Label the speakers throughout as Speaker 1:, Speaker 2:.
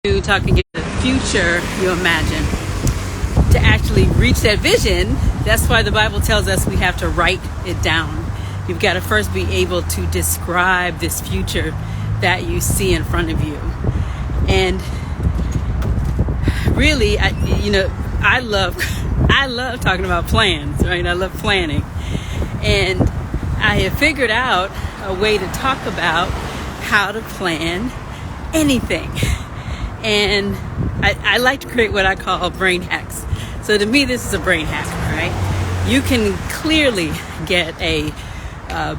Speaker 1: to talking about the future you imagine. To actually reach that vision, that's why the Bible tells us we have to write it down. You've got to first be able to describe this future that you see in front of you. And really, I love talking about plans, right? I love planning. And I have figured out a way to talk about how to plan anything. And I like to create what I call brain hacks. So to me, this is a brain hack, right? You can clearly get a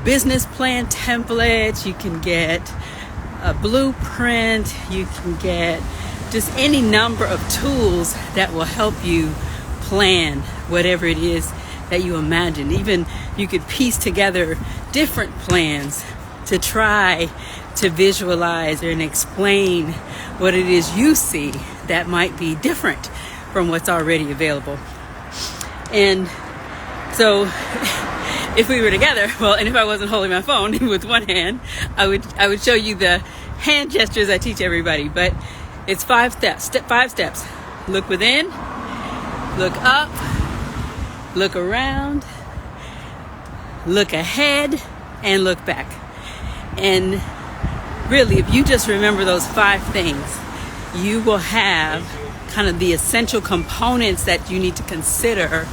Speaker 1: business plan template. You can get a blueprint. You can get just any number of tools that will help you plan whatever it is that you imagine. Even you could piece together different plans to try to visualize and explain what it is you see that might be different from what's already available. And so if we were together, and if I wasn't holding my phone with one hand, I would show you the hand gestures I teach everybody. But it's 5 steps. 5 steps. Look within, look up, look around, look ahead, and look back. And really, if you just remember those 5 things, you will have kind of the essential components that you need to consider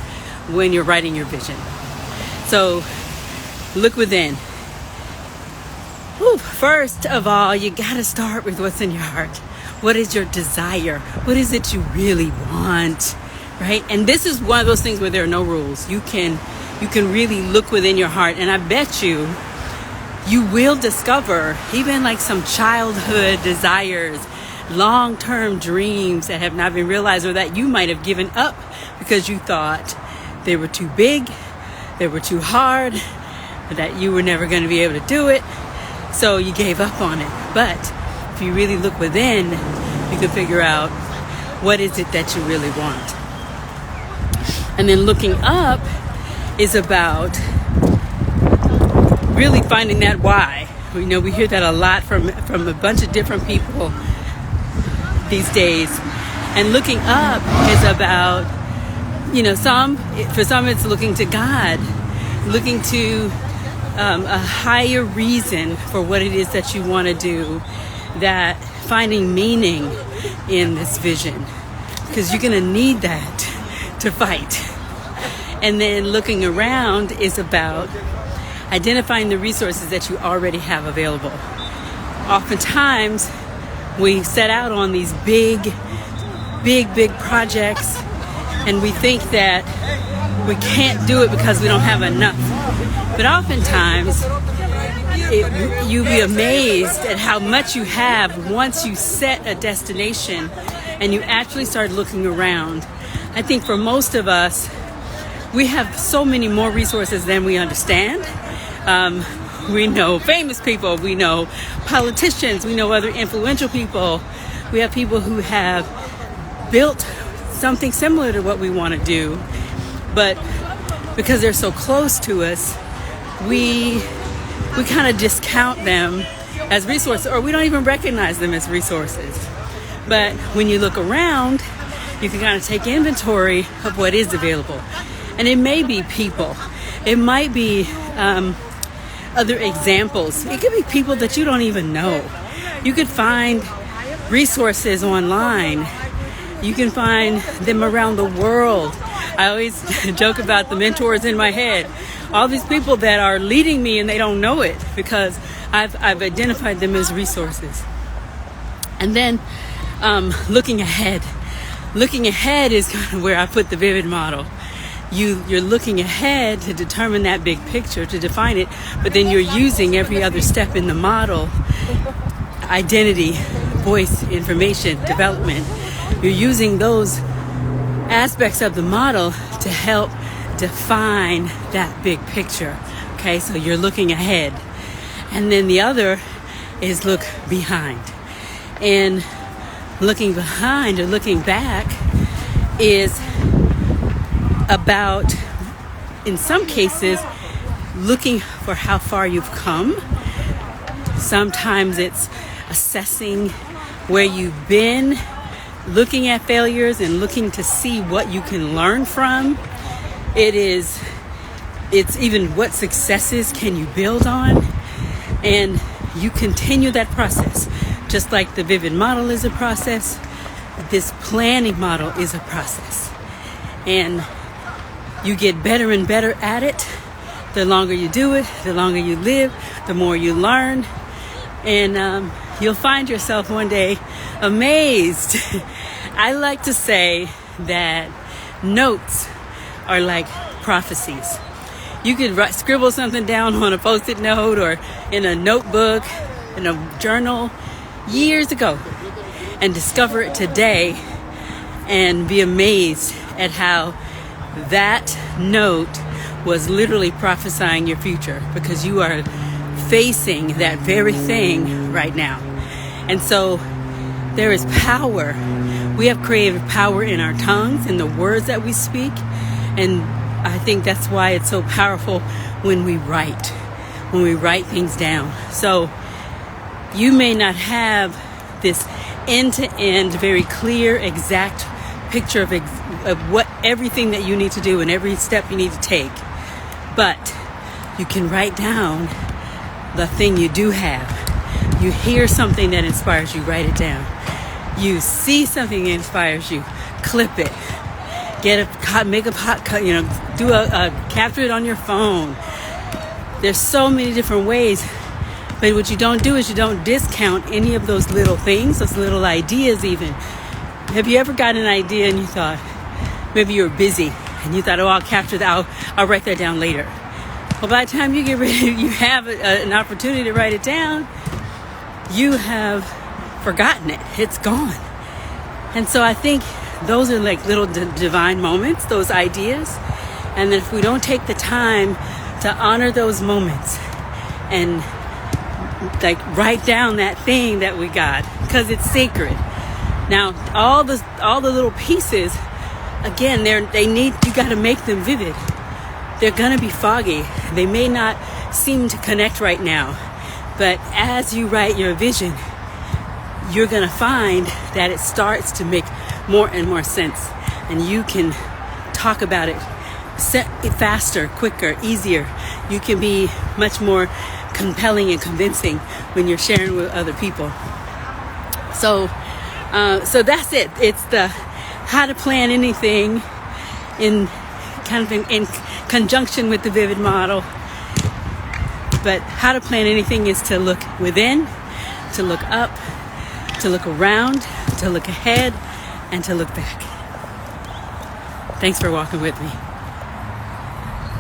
Speaker 1: when you're writing your vision. So, look within. First of all, you got to start with what's in your heart. What is your desire? What is it you really want? Right? And this is one of those things where there are no rules. You can really look within your heart, and I bet you will discover even like some childhood desires, long-term dreams that have not been realized, or that you might have given up because you thought they were too big, they were too hard, that you were never going to be able to do it, so you gave up on it. But if you really look within, you can figure out what is it that you really want. And then looking up is about really finding that why. We hear that a lot from a bunch of different people these days. And looking up is about, for some it's looking to God, looking to a higher reason for what it is that you want to do, that finding meaning in this vision, because you're going to need that to fight. And then looking around is about identifying the resources that you already have available. Oftentimes, we set out on these big projects, and we think that we can't do it because we don't have enough. But oftentimes, you'll be amazed at how much you have once you set a destination and you actually start looking around. I think for most of us, we have so many more resources than we understand. We know famous people, we know politicians, we know other influential people. We have people who have built something similar to what we want to do, but because they're so close to us, we kind of discount them as resources, or we don't even recognize them as resources. But when you look around, you can kind of take inventory of what is available. And it may be people. It might be other examples. It could be people that you don't even know. You could find resources online. You can find them around the world. I always joke about the mentors in my head. All these people that are leading me and they don't know it because I've identified them as resources. And then looking ahead. Looking ahead is kind of where I put the V.I.V.I.D model. You're looking ahead to determine that big picture, to define it, but then you're using every other step in the model, identity, voice, information, development. You're using those aspects of the model to help define that big picture. Okay, so you're looking ahead. And then the other is look behind. And looking behind or looking back is about, in some cases, looking for how far you've come. Sometimes it's assessing where you've been looking at failures and looking to see what you can learn from. It's even what successes can you build on, and you continue that process. Just like the V.I.V.I.D model is a process, this planning model is a process. And you get better and better at it. The longer you do it, the longer you live, the more you learn. And you'll find yourself one day amazed. I like to say that notes are like prophecies. You could scribble something down on a post-it note or in a notebook, in a journal years ago, and discover it today and be amazed at how that note was literally prophesying your future, because you are facing that very thing right now. And so there is power. We have creative power in our tongues, in the words that we speak. And I think that's why it's so powerful when we write things down. So you may not have this end-to-end, very clear, exact picture of what everything that you need to do and every step you need to take. But you can write down the thing you do have. You hear something that inspires you, write it down. You see something that inspires you, clip it. Make a pot, capture it on your phone. There's so many different ways. But what you don't do is you don't discount any of those little things, those little ideas even. Have you ever got an idea and you thought, maybe you were busy and you thought, oh, I'll capture that, I'll write that down later. Well, by the time you get ready, you have an opportunity to write it down, you have forgotten it. It's gone. And so I think those are like little divine moments, those ideas. And then if we don't take the time to honor those moments and like write down that thing that we got, because it's sacred. Now, all the little pieces, again, you got to make them vivid. They're going to be foggy. They may not seem to connect right now, but as you write your vision, you're going to find that it starts to make more and more sense, and you can talk about it faster, quicker, easier. You can be much more compelling and convincing when you're sharing with other people. So that's it. It's the how to plan anything in conjunction with the V.I.V.I.D model. But how to plan anything is to look within, to look up, to look around, to look ahead, and to look back. Thanks for walking with me.